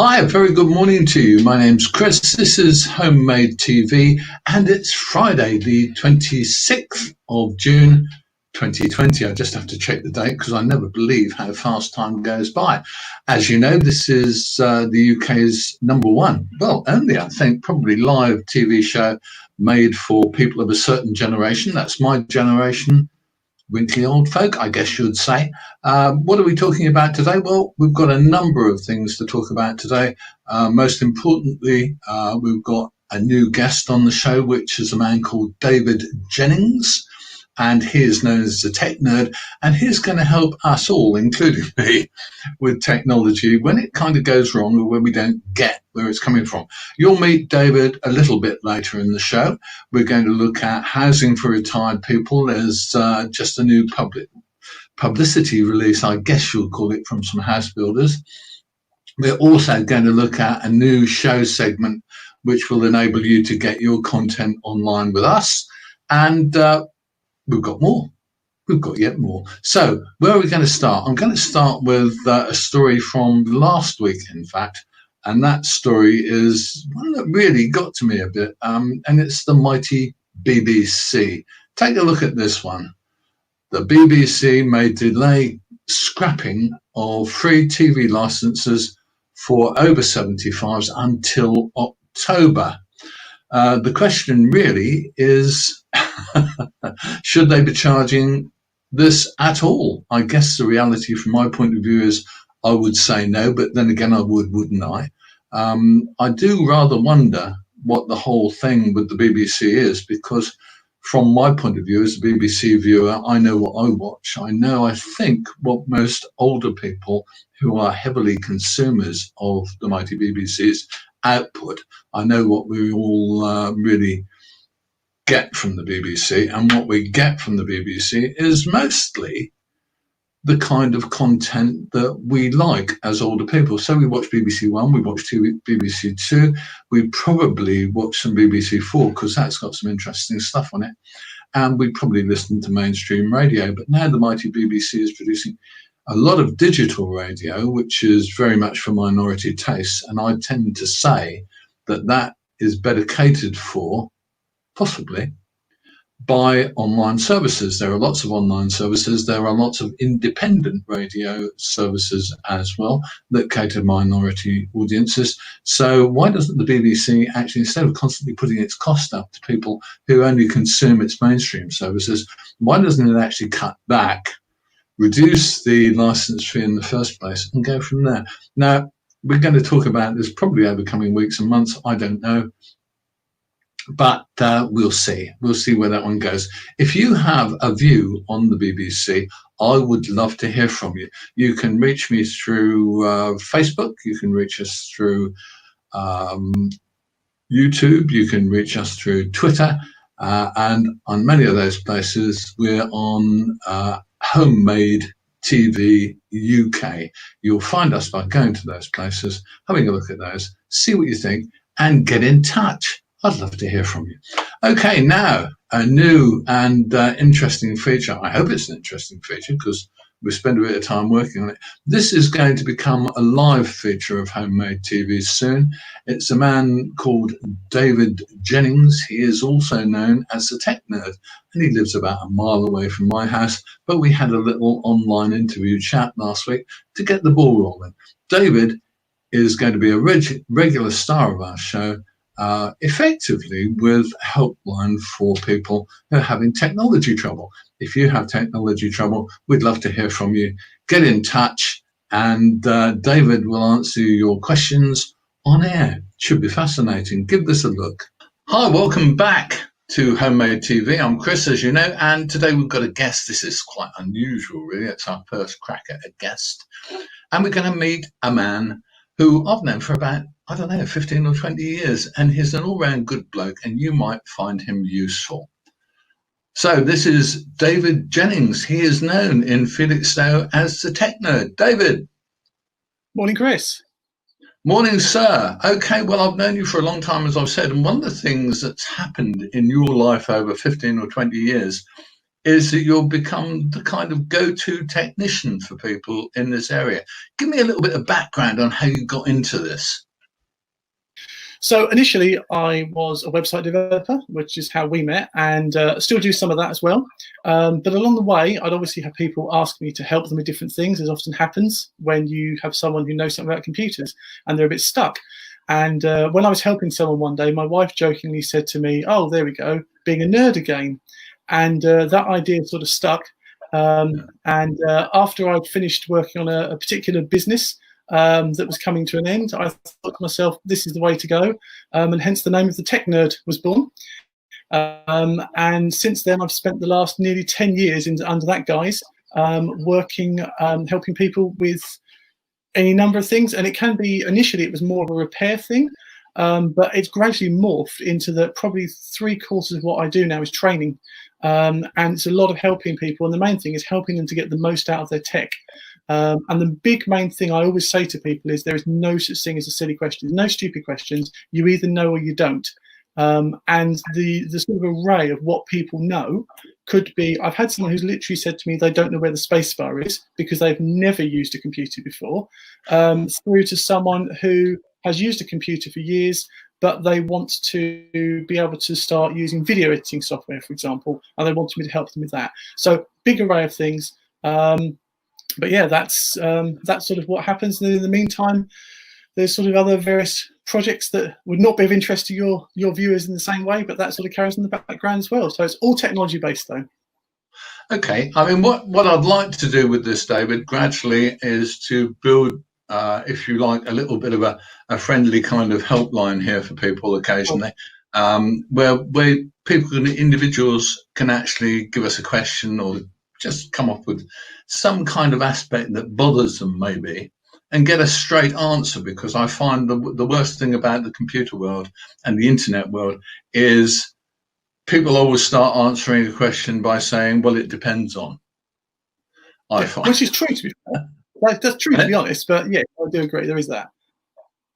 Hi, a very good morning to you. My name's Chris. This is Homemade TV, and it's Friday, the 26th of June, 2020. I just have to check the date because I never believe how fast time goes by. As you know, this is the UK's number one, well, only I think, probably live TV show made for people of a certain generation. That's my generation. Wrinkly old folk, I guess you'd say. What are we talking about today? Well, we've got a number of things to talk about today. Most importantly, we've got a new guest on the show, which is a man called David Jennings. And he is known as the tech nerd, and he's going to help us all, including me, with technology when it kind of goes wrong or when we don't get where it's coming from. You'll meet David a little bit later in the show. We're going to look at housing for retired people. There's just a new publicity release, I guess you'll call it, from some house builders. We're also going to look at a new show segment which will enable you to get your content online with us. And we've got more. We've got yet more. So where are we going to start? I'm going to start with a story from last week, in fact. And that story is one that really got to me a bit. And it's the mighty BBC. Take a look at this one. The BBC may delay scrapping of free TV licenses for over 75s until October. The question really is, should they be charging this at all? I guess the reality from my point of view is I would say no, but then again, wouldn't I? I do rather wonder what the whole thing with the BBC is, because from my point of view as a BBC viewer, I know what I watch. I think, what most older people who are heavily consumers of the mighty BBC's output, I know what we all really get from the BBC, and what we get from the BBC is mostly the kind of content that we like as older people. So we watch BBC One, we watch BBC Two, we probably watch some BBC Four because that's got some interesting stuff on it, and we probably listen to mainstream radio. But now the mighty BBC is producing a lot of digital radio, which is very much for minority tastes, and I tend to say that is better catered for, possibly, by online services. There are lots of online services. There are lots of independent radio services as well that cater to minority audiences. So why doesn't the BBC actually, instead of constantly putting its cost up to people who only consume its mainstream services, why doesn't it actually cut back, reduce the license fee in the first place, and go from there? Now, we're going to talk about this probably over coming weeks and months. I don't know. But we'll see. We'll see where that one goes. If you have a view on the BBC, I would love to hear from you. You can reach me through Facebook. You can reach us through YouTube. You can reach us through Twitter. And on many of those places, we're on Homemade TV UK. You'll find us by going to those places, having a look at those, see what you think, and get in touch. I'd love to hear from you. Okay, now a new and interesting feature. I hope it's an interesting feature because we spend a bit of time working on it. This is going to become a live feature of Homemade TV soon. It's a man called David Jennings. He is also known as the Tech Nerd, and he lives about a mile away from my house. But we had a little online interview chat last week to get the ball rolling. David is going to be a regular star of our show, effectively with a helpline for people who are having technology trouble. If you have technology trouble, we'd love to hear from you. Get in touch, and David will answer your questions on air. Should be fascinating. Give this a look. Hi, welcome back to Homemade TV. I'm Chris, as you know, and today we've got a guest. This is quite unusual, really. It's our first crack at a guest. And we're going to meet a man who I've known for about, 15 or 20 years, and he's an all-round good bloke, and you might find him useful. So this is David Jennings. He is known in Felixstowe as the Tech Nerd. David. Morning, Chris. Morning, sir. Okay, well, I've known you for a long time, as I've said, and one of the things that's happened in your life over 15 or 20 years is that you'll become the kind of go-to technician for people in this area. Give me a little bit of background on how you got into this. So initially, I was a website developer, which is how we met, and still do some of that as well. But along the way, I'd obviously have people ask me to help them with different things, as often happens when you have someone who knows something about computers and they're a bit stuck. And when I was helping someone one day, my wife jokingly said to me, "Oh, there we go, being a nerd again." And that idea sort of stuck. And after I'd finished working on a particular business, that was coming to an end, I thought to myself, this is the way to go. And hence the name of the Tech Nerd was born. And since then, I've spent the last nearly 10 years under that guise, working, helping people with any number of things. And it can be, initially, it was more of a repair thing, but it's gradually morphed into that probably 3/4 of what I do now is training. And it's a lot of helping people. And the main thing is helping them to get the most out of their tech. And the big main thing I always say to people is there is no such thing as a silly question. There's no stupid questions. You either know or you don't. And the sort of array of what people know could be, I've had someone who's literally said to me they don't know where the space bar is because they've never used a computer before, through to someone who has used a computer for years, but they want to be able to start using video editing software, for example, and they want me to help them with that. So big array of things. But yeah, that's sort of what happens. And in the meantime, there's sort of other various projects that would not be of interest to your viewers in the same way, but that sort of carries in the background as well. So it's all technology based, though. Okay, I mean, what I'd like to do with this, David, gradually is to build, if you like, a little bit of a friendly kind of helpline here for people occasionally, where people, individuals can actually give us a question or just come up with some kind of aspect that bothers them maybe and get a straight answer, because I find the worst thing about the computer world and the internet world is people always start answering a question by saying, well, it depends on. Which is true, to be fair. That's true, to be honest, but yeah, I do agree, there is that.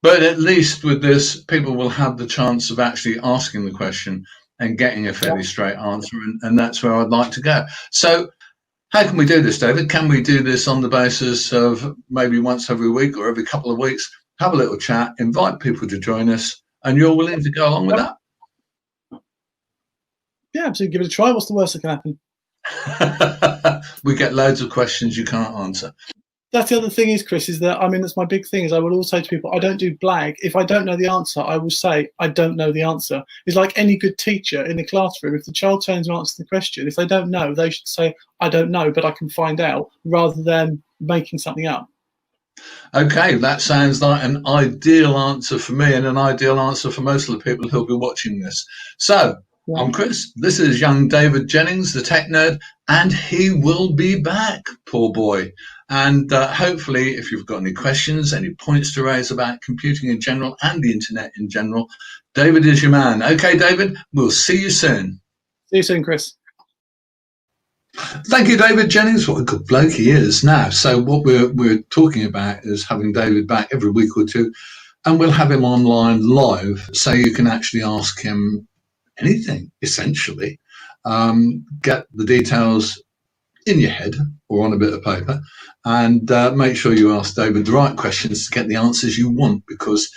But at least with this, people will have the chance of actually asking the question and getting a fairly straight answer, and that's where I'd like to go. So how can we do this, David? Can we do this on the basis of maybe once every week or every couple of weeks, have a little chat, invite people to join us, and you're willing to go along with that? Yeah, absolutely. Give it a try. What's the worst that can happen? We get loads of questions you can't answer. That's the other thing is, Chris, is that, I mean, that's my big thing is I will always say to people, I don't do blag. If I don't know the answer, I will say, I don't know the answer. It's like any good teacher in the classroom. If the child turns to answer the question, if they don't know, they should say, I don't know, but I can find out, rather than making something up. Okay, that sounds like an ideal answer for me and an ideal answer for most of the people who'll be watching this. So, I'm Chris. This is young David Jennings, the Tech Nerd, and he will be back, poor boy. And hopefully, if you've got any questions, any points to raise about computing in general and the internet in general, David is your man. Okay, David, we'll see you soon. See you soon, Chris. Thank you, David Jennings. What a good bloke he is. Now, so what we're talking about is having David back every week or two, and we'll have him online live, so you can actually ask him anything, essentially. Get the details in your head or on a bit of paper, and make sure you ask David the right questions to get the answers you want, because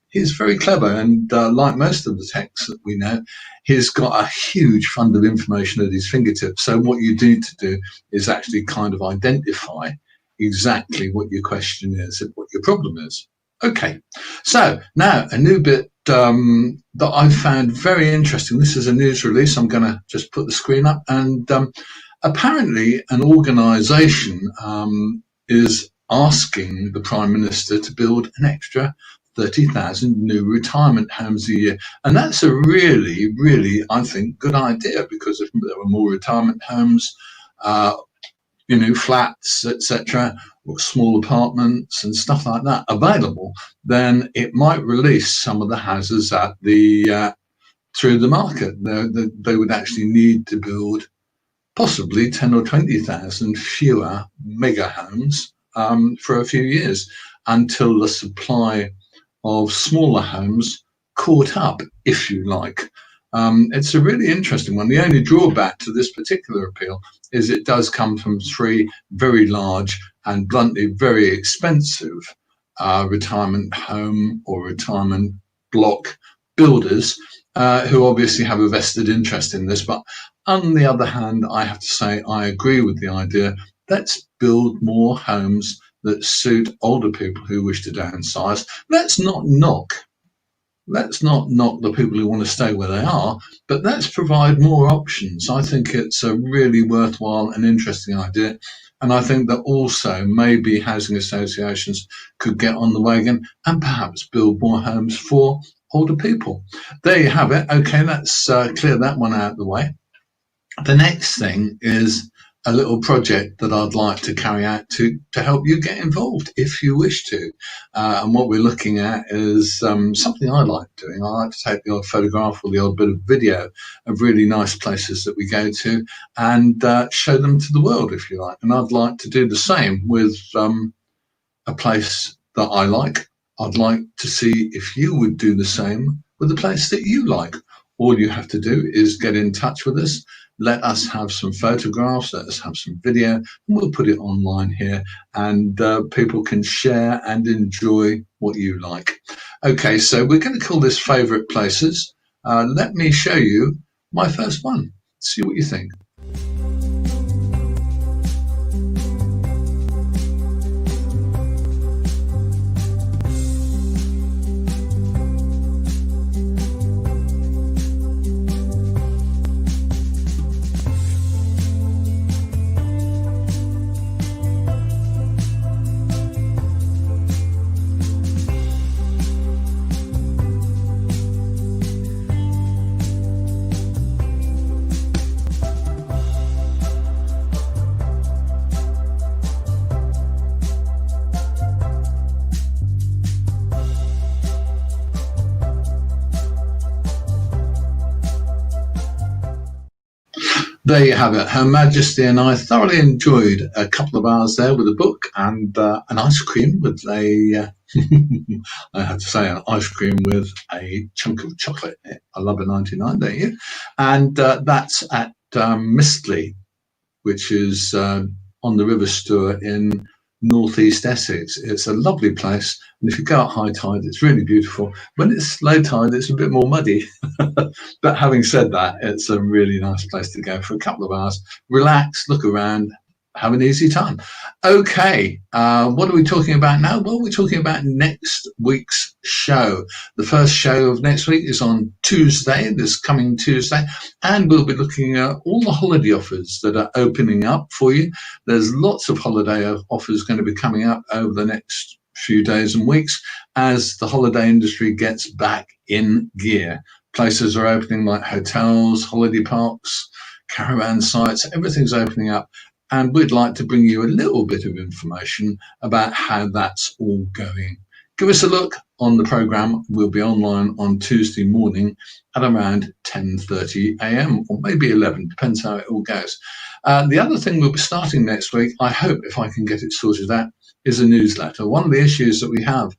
he's very clever, and like most of the techs that we know, he's got a huge fund of information at his fingertips. So what you need to do is actually kind of identify exactly what your question is and what your problem is. Okay, so now a new bit that I found very interesting. This is a news release. I'm going to just put the screen up, and apparently an organisation is asking the Prime Minister to build an extra 30,000 new retirement homes a year. And that's a really, really, I think, good idea, because if there were more retirement homes, flats, etc., or small apartments and stuff like that available, then it might release some of the houses at through the market. They would actually need to build possibly 10 or 20,000 fewer mega homes for a few years, until the supply of smaller homes caught up, if you like. It's a really interesting one. The only drawback to this particular appeal is it does come from three very large and bluntly very expensive retirement home or retirement block builders who obviously have a vested interest in this. But on the other hand, I have to say I agree with the idea. Let's build more homes that suit older people who wish to downsize. Let's not knock the people who want to stay where they are, but let's provide more options. I think it's a really worthwhile and interesting idea. And I think that also maybe housing associations could get on the wagon and perhaps build more homes for older people. There you have it. Okay, let's clear that one out of the way. The next thing is a little project that I'd like to carry out to help you get involved if you wish to. And what we're looking at is something I like doing. I like to take the odd photograph or the odd bit of video of really nice places that we go to and show them to the world, if you like. And I'd like to do the same with a place that I like. I'd like to see if you would do the same with a place that you like. All you have to do is get in touch with us. Let us have some photographs, let us have some video, and we'll put it online here, and people can share and enjoy what you like. Okay, so we're going to call this Favourite Places. Let me show you my first one. See what you think. There you have it. Her Majesty and I thoroughly enjoyed a couple of hours there with a book and an ice cream with a, I have to say, an ice cream with a chunk of chocolate. I love a 99, don't you? And that's at Mistley, which is on the River Stour in northeast Essex. It's a lovely place, and if you go at high tide, it's really beautiful. When it's low tide, it's a bit more muddy. But having said that, it's a really nice place to go for a couple of hours, relax, look around, have an easy time. Okay, what are we talking about now? Well, we're talking about next week's show. The first show of next week is on Tuesday, this coming Tuesday, and we'll be looking at all the holiday offers that are opening up for you. There's lots of holiday offers going to be coming up over the next few days and weeks as the holiday industry gets back in gear. Places are opening like hotels, holiday parks, caravan sites, everything's opening up. And we'd like to bring you a little bit of information about how that's all going. Give us a look on the programme. We'll be online on Tuesday morning at around 10:30 a.m. or maybe 11, depends how it all goes. The other thing we'll be starting next week, I hope if I can get it sorted out, is a newsletter. One of the issues that we have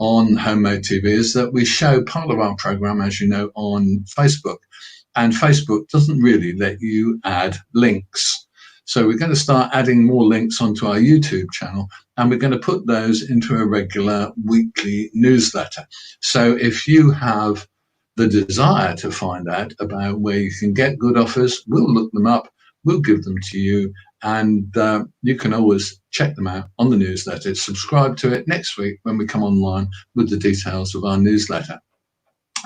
on Homemade TV is that we show part of our programme, as you know, on Facebook. And Facebook doesn't really let you add links. So we're going to start adding more links onto our YouTube channel, and we're going to put those into a regular weekly newsletter. So if you have the desire to find out about where you can get good offers, we'll look them up, we'll give them to you, and you can always check them out on the newsletter. Subscribe to it next week when we come online with the details of our newsletter.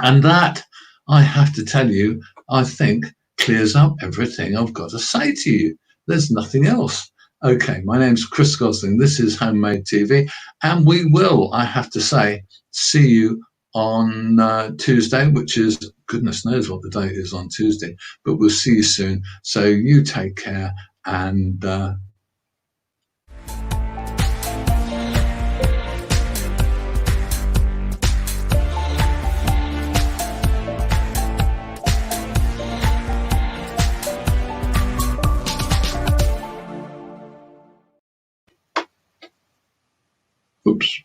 And that, I have to tell you, I think clears up everything I've got to say to you. There's nothing else. Okay, my name's Chris Gosling. This is Homemade TV, and we will, I have to say, see you on Tuesday, which is, goodness knows what the date is on Tuesday, but we'll see you soon. So you take care, and oops.